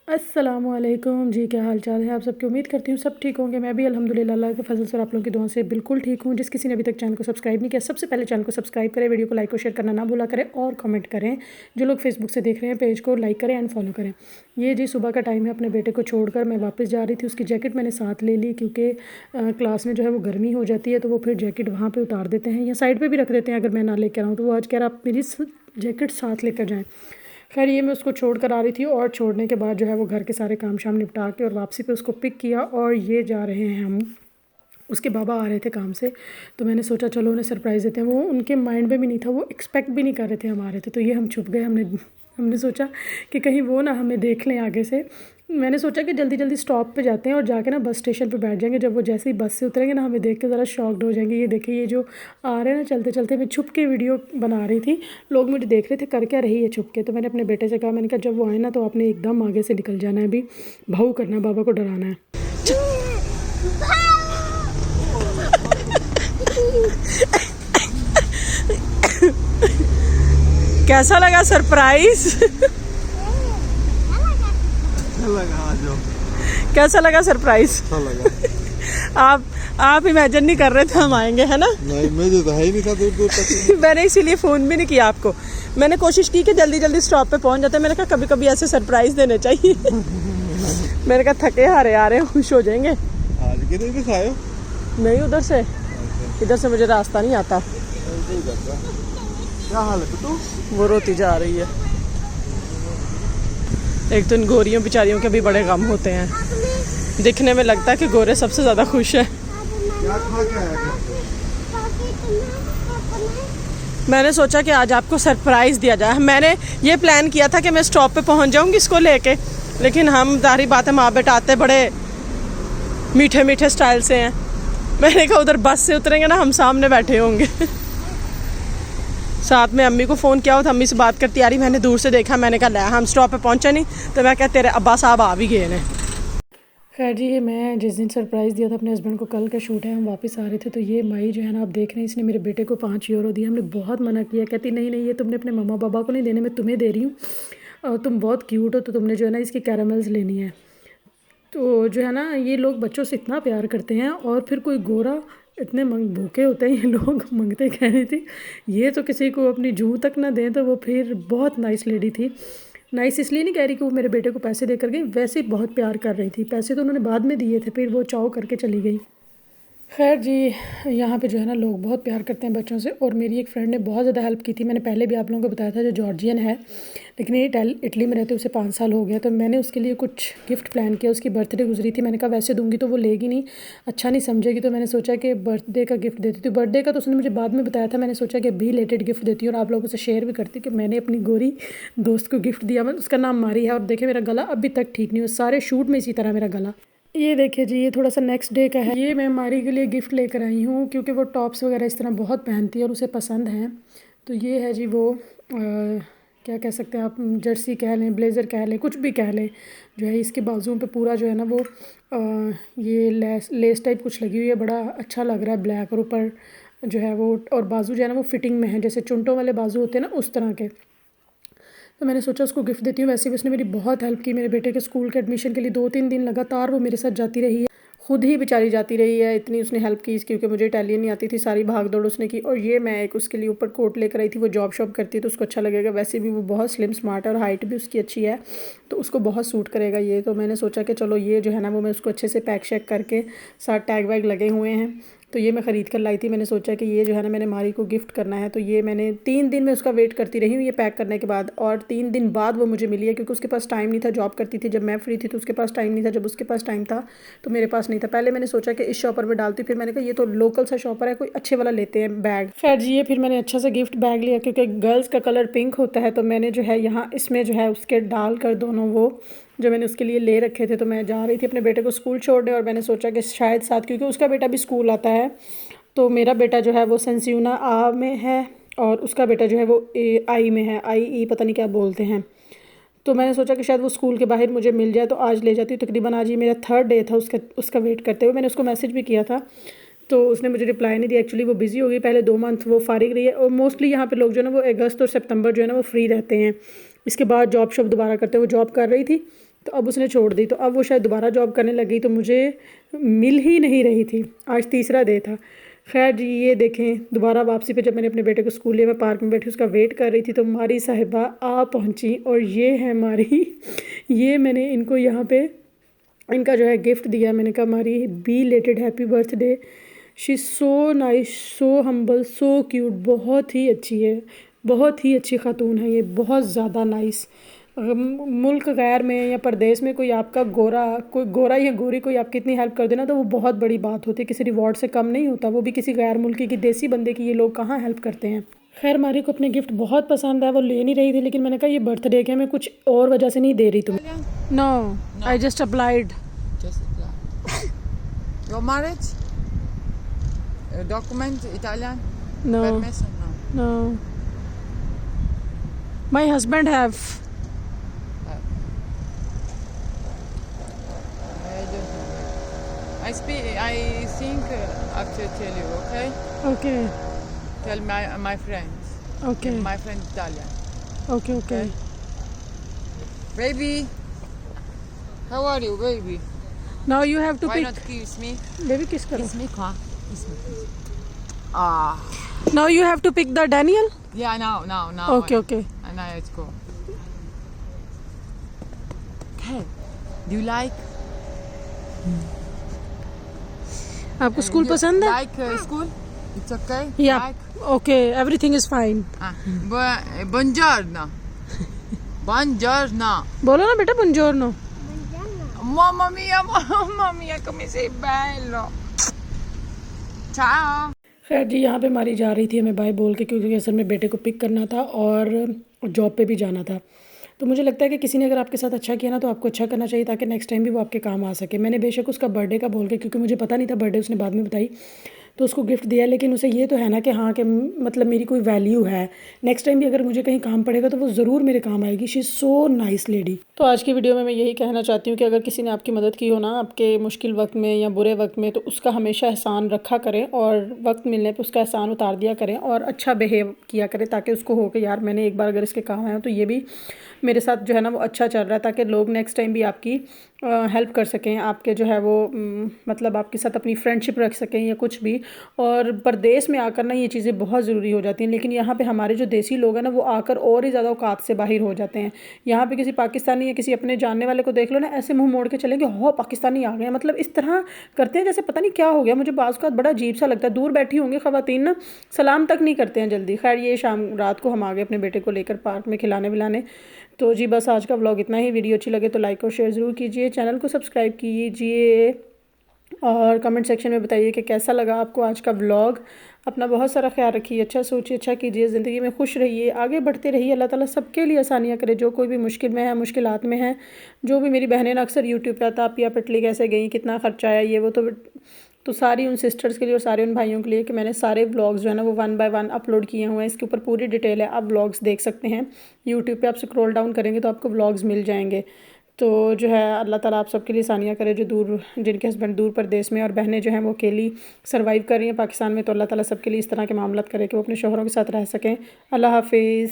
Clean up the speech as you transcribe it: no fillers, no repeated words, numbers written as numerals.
अस्सलामुअलैकुम जी, क्या हाल चाल है आप सबकी। उम्मीद करती हूँ सब ठीक होंगे। मैं भी अल्हम्दुलिल्लाह अल्लाह के फजल से आप लोगों की दुआ से बिल्कुल ठीक हूँ। जिस किसी ने अभी तक चैनल को सब्सक्राइब नहीं किया, सबसे पहले चैनल को सब्सक्राइब करें, वीडियो को लाइक और शेयर करना ना भूला करें और कमेंट करें। जो लोग फेसबुक से देख रहे हैं पेज को लाइक करें एंड फॉलो करें। ये जी सुबह का टाइम है, अपने बेटे को छोड़कर मैं वापस जा रही थी। उसकी जैकेट मैंने साथ ले ली क्योंकि क्लास में जो है वो गर्मी हो जाती है, तो वो फिर जैकेट वहाँ पर उतार देते हैं या साइड पर भी रख देते हैं अगर मैं ना लेकर आऊँ। तो वो आज कह रहा आप मेरी जैकेट साथ लेकर जाएँ। खैर ये मैं उसको छोड़ कर आ रही थी और छोड़ने के बाद जो है वो घर के सारे काम शाम निपटा के और वापसी पे उसको पिक किया और ये जा रहे हैं हम। उसके बाबा आ रहे थे काम से, तो मैंने सोचा चलो उन्हें सरप्राइज़ देते हैं। वो उनके माइंड में भी नहीं था, वो एक्सपेक्ट भी नहीं कर रहे थे हम आ रहे थे। तो ये हम छुप गए। हमने सोचा कि कहीं वो ना हमें देख लें आगे से। मैंने सोचा कि जल्दी जल्दी स्टॉप पे जाते हैं और जाके ना बस स्टेशन पे बैठ जाएंगे। जब वो जैसे ही बस से उतरेंगे ना हमें देख के ज़रा शॉक्ड हो जाएंगे। ये देखिए ये जो आ रहे हैं ना चलते चलते, मैं छुप के वीडियो बना रही थी। लोग मुझे देख रहे थे कर क्या रही है छुप के। तो मैंने अपने बेटे से कहा, मैंने कहा जब वो आए ना तो आपने एकदम आगे से निकल जाना है, अभी भाऊ करना है, बाबा को डराना है। कैसा लगा सरप्राइज? कैसा लगा सरप्राइज? आप इमेजिन नहीं कर रहे थे हम आएंगे, है ना? नहीं, मुझे तो है ही नहीं था दूर दूर तक। मैंने इसीलिए फ़ोन भी नहीं किया आपको। मैंने कोशिश की कि जल्दी जल्दी स्टॉप पे पहुंच जाते। मैंने कहा कभी कभी ऐसे सरप्राइज देने चाहिए। मैंने कहा थके हारे आ रहे हैं, खुश हो जाएंगे। आज किधर से आए हो? नहीं उधर से, इधर से मुझे रास्ता नहीं आता। क्या हाल है तू? वो रोती जा रही है। एक तो इन गोरियों बेचारियों के भी बड़े गम होते हैं। दिखने में लगता है कि गोरे सबसे ज़्यादा खुश हैं। क्या खा के आया घर? मैंने सोचा कि आज आपको सरप्राइज़ दिया जाए। मैंने ये प्लान किया था कि मैं स्टॉप पे पहुंच जाऊंगी इसको लेके, लेकिन हम जाहिर बात है माँ बेटा आते बड़े मीठे मीठे स्टाइल से हैं। मैंने कहा उधर बस से उतरेंगे ना हम सामने बैठे होंगे। साथ में अम्मी को फ़ोन किया हो तो अम्मी से बात करती आ रही। मैंने दूर से देखा, मैंने कहा हम स्टॉप पे पहुंचा नहीं, तो मैं कहा तेरे अब्बा साहब आ भी गए ने। खैर जी, ये मैं जिस दिन सरप्राइज़ दिया था अपने हस्बैंड को, कल का शूट है, हम वापस आ रहे थे। तो ये माई जो है ना आप देख रहे हैं, इसने मेरे बेटे को 5 यूरो दिए। हमने बहुत मना किया, कहती नहीं नहीं ये तुमने अपने मम्मा पापा को नहीं देने, मैं तुम्हें दे रही हूँ और तुम बहुत क्यूट हो तो तुमने जो है ना इसकी कैरामल्स लेनी है। तो जो है ना ये लोग बच्चों से इतना प्यार करते हैं और फिर कोई गोरा इतने भूखे होते हैं ये लोग। मंगते कह रही थी ये तो किसी को अपनी जूँ तक ना दें। तो वो फिर बहुत नाइस लेडी थी। नाइस इसलिए नहीं कह रही कि वो मेरे बेटे को पैसे देकर गई, वैसे ही बहुत प्यार कर रही थी। पैसे तो उन्होंने बाद में दिए थे, फिर वो चाव करके चली गई। खैर जी, यहाँ पे जो है ना लोग बहुत प्यार करते हैं बच्चों से। और मेरी एक फ्रेंड ने बहुत ज़्यादा हेल्प की थी। मैंने पहले भी आप लोगों को बताया था, जो जॉर्जियन है लेकिन ये इटली में रहते उसे 5 साल हो गया। तो मैंने उसके लिए कुछ गिफ्ट प्लान किया। उसकी बर्थडे गुजरी थी, मैंने कहा वैसे दूंगी तो वो लेगी नहीं, अच्छा नहीं समझेगी। तो मैंने सोचा कि बर्थडे का गिफ्ट देती थी। बर्थडे का तो उसने मुझे बाद में बताया था। मैंने सोचा कि भी रिलेटेड गिफ्ट देती हूँ और आप लोगों से शेयर भी करती कि मैंने अपनी गोरी दोस्त को गिफ्ट दिया। उसका नाम मारी है और देखे मेरा गला अभी तक ठीक नहीं हुआ, सारे शूट में इसी तरह मेरा गला। ये देखिए जी, ये थोड़ा सा नेक्स्ट डे का है। ये मैं मारी के लिए गिफ्ट लेकर आई हूँ क्योंकि वो टॉप्स वगैरह इस तरह बहुत पहनती है और उसे पसंद हैं। तो ये है जी वो क्या कह सकते हैं आप, जर्सी कह लें, ब्लेज़र कह लें, कुछ भी कह लें। जो है इसके बाजुओं पे पूरा जो है ना वो ये लेस टाइप कुछ लगी हुई है, बड़ा अच्छा लग रहा है ब्लैक। और ऊपर जो है वो और बाजू जो है ना वो फिटिंग में है, जैसे चुंटों वाले बाजू होते हैं ना उस तरह के। तो मैंने सोचा उसको गिफ्ट देती हूँ। वैसे भी उसने मेरी बहुत हेल्प की। मेरे बेटे के स्कूल के एडमिशन के लिए 2-3 दिन लगातार वो मेरे साथ जाती रही है, खुद ही बेचारी जाती रही है। इतनी उसने हेल्प की क्योंकि मुझे इटालियन नहीं आती थी, सारी भाग दौड़ उसने की। और ये मैं एक उसके लिए ऊपर कोट लेकर आई थी। वो जॉब शॉप करती है तो उसको अच्छा लगेगा। वैसे भी वो बहुत स्लिम स्मार्ट है और हाइट भी उसकी अच्छी है, तो उसको बहुत सूट करेगा ये। तो मैंने सोचा कि चलो ये जो है ना वो मैं उसको अच्छे से पैक शैक करके, साथ टैग वैग लगे हुए हैं, तो ये मैं ख़रीद कर लाई थी। मैंने सोचा कि ये जो है ना मैंने मारी को गिफ्ट करना है। तो ये मैंने 3 दिन में उसका वेट करती रही हूँ ये पैक करने के बाद, और 3 दिन बाद वो मुझे मिली है क्योंकि उसके पास टाइम नहीं था। जॉब करती थी जब मैं फ्री थी तो उसके पास टाइम नहीं था, जब उसके पास टाइम था तो मेरे पास नहीं था। पहले मैंने सोचा कि इस शॉपर में डालती, फिर मैंने कहा ये तो लोकल सा शॉपर है, कोई अच्छे वाला लेते हैं बैग। खैर जी, ये फिर मैंने अच्छा सा गिफ्ट बैग लिया क्योंकि गर्ल्स का कलर पिंक होता है। तो मैंने जो है यहाँ इसमें जो है उसके डाल कर दोनों वो जो मैंने उसके लिए ले रखे थे। तो मैं जा रही थी अपने बेटे को स्कूल छोड़ने और मैंने सोचा कि शायद साथ, क्योंकि उसका बेटा भी स्कूल आता है, तो मेरा बेटा जो है वो सेंसियूना आ में है और उसका बेटा जो है वो आई में है, आई पता नहीं क्या बोलते हैं। तो मैंने सोचा कि शायद वो स्कूल के बाहर मुझे मिल जाए तो आज ले जाती हूँ। तकरीबन आज ये मेरा 3rd डे था उसका वेट करते हुए। मैंने उसको मैसेज भी किया था तो उसने मुझे रिप्लाई नहीं दिया। एक्चुअली वो बिज़ी हो गई, पहले 2 मंथ वो फारिग रही है। और मोस्टली यहाँ पे लोग जो है ना वो अगस्त और सितंबर जो है ना वो फ्री रहते हैं, इसके बाद जॉब शॉप दोबारा करते हैं। वो जॉब कर रही थी तो अब उसने छोड़ दी, तो अब वो शायद दोबारा जॉब करने लगी, तो मुझे मिल ही नहीं रही थी। आज तीसरा डे था। खैर जी, ये देखें दोबारा वापसी पे जब मैंने अपने बेटे को स्कूल लिया, मैं पार्क में बैठी उसका वेट कर रही थी, तो हमारी साहिबा आ पहुंची और ये है हमारी ये मैंने इनको यहाँ पे इनका जो है गिफ्ट दिया। मैंने कहा हमारी belated happy birthday. She so nice, so humble, so cute, बहुत ही अच्छी है, बहुत ही अच्छी खातून है ये, बहुत ज़्यादा नाइस। मुल्क गैर में या परदेश में कोई आपका कोई गोरा या गोरी कोई आपकी इतनी हेल्प कर देना तो वो बहुत बड़ी बात होती है, किसी रिवॉर्ड से कम नहीं होता, वो भी किसी गैर मुल्की की देसी बंदे की। ये लोग कहाँ हेल्प करते हैं। खैर मारी को अपने गिफ्ट बहुत पसंद है, वो ले नहीं रही थी, लेकिन मैंने कहा ये बर्थडे के मैं कुछ और वजह से नहीं दे रही तुम्हें। No, I just applied. Your marriage? Document Italian? No, Permission? No. no. My husband have. I don't know. I think after tell you, okay? Okay, Tell my friends. okay, My friend Italian. okay, okay. Baby, how are you, baby? Now you have to Why pick. not kiss me? Baby, kiss करो. Kiss me, qua. Kiss me. Ah. Now you have to pick the Daniel. Yeah, now. Okay, okay. And now let's go. Okay. Do you like? आपको school पसंद है? Like school? It's okay? Yeah. Like? Okay, everything is fine. Ah. Buongiorno. Buongiorno. बोलो ना बेटा buongiorno. Mamma mia, come sei bello. Ciao. खैर जी, यहाँ पे हमारी जा रही थी हमें बाय बोल के, क्योंकि असल में बेटे को पिक करना था और जॉब पे भी जाना था। तो मुझे लगता है कि किसी ने अगर आपके साथ अच्छा किया ना, तो आपको अच्छा करना चाहिए ताकि नेक्स्ट टाइम भी वो आपके काम आ सके। मैंने बेशक उसका बर्थडे का बोल के, क्योंकि मुझे पता नहीं था, बर्थडे उसने बाद में बताई, तो उसको गिफ्ट दिया, लेकिन उसे ये तो है ना कि हाँ कि मतलब मेरी कोई वैल्यू है, नेक्स्ट टाइम भी अगर मुझे कहीं काम पड़ेगा तो वो ज़रूर मेरे काम आएगी। She is so nice lady. तो आज की वीडियो में मैं यही कहना चाहती हूँ कि अगर किसी ने आपकी मदद की हो ना आपके मुश्किल वक्त में या बुरे वक्त में, तो उसका हमेशा एहसान रखा करें और वक्त मिलने पर उसका एहसान उतार दिया करें और अच्छा बिहेव किया करें, ताकि उसको हो कि यार मैंने एक बार अगर इसके काम आया तो ये भी मेरे साथ जो है ना वो अच्छा चल रहा है, ताकि लोग नेक्स्ट टाइम भी आपकी हेल्प कर सकें, आपके जो है वो मतलब आपके साथ अपनी फ्रेंडशिप रख सकें या कुछ भी। और परदेश में आकर ना ये चीज़ें बहुत ज़रूरी हो जाती हैं, लेकिन यहाँ पे हमारे जो देसी लोग हैं ना वो आकर और ही ज़्यादा औकात से बाहर हो जाते हैं। यहाँ पे किसी पाकिस्तानी या किसी अपने जानने वाले को देख लो ना, ऐसे मुंह मोड़ के चलेंगे, हो पाकिस्तानी आ गए, मतलब इस तरह करते हैं जैसे पता नहीं क्या हो गया। मुझे बाज़ का बड़ा अजीब सा लगता है, दूर बैठी होंगी ख़वातीन ना, सलाम तक नहीं करते हैं जल्दी। खैर ये शाम रात को हम आ गए अपने बेटे को लेकर पार्क में खिलाने विलाने। तो जी बस आज का व्लॉग इतना ही। वीडियो अच्छी लगे तो लाइक और शेयर ज़रूर कीजिए, चैनल को सब्सक्राइब कीजिए और कमेंट सेक्शन में बताइए कि कैसा लगा आपको आज का व्लॉग। अपना बहुत सारा ख्याल रखिए, अच्छा सोचिए, अच्छा कीजिए, ज़िंदगी में खुश रहिए, आगे बढ़ते रहिए। अल्लाह ताला सबके लिए आसानियाँ करे, जो कोई भी मुश्किल में है, मुश्किलात में है। जो भी मेरी बहनें ना अक्सर यूट्यूब पे आता पिया पटली कैसे गई, कितना ख़र्चा आया, ये वो, तो सारी उन सिस्टर्स के लिए और सारे उन भाइयों के लिए कि मैंने सारे व्लॉग्स जो है ना वो 1 बाय 1 अपलोड किए हुए हैं। इसके ऊपर पूरी डिटेल है, आप व्लॉग्स देख सकते हैं यूट्यूब पे। आप स्क्रॉल डाउन करेंगे तो आपको व्लॉग्स मिल जाएंगे। तो जो है अल्लाह ताला आप सबके लिए आसानियाँ करे, जो जिनके हस्बैंड दूर प्रदेश में और बहनें जो हैं वो अकेली सर्वाइव कर रही हैं पाकिस्तान में, तो अल्लाह ताला सबके लिए इस तरह के मामलात करे कि वो अपने शौहरों के साथ रह सकें। अल्लाह हाफिज़।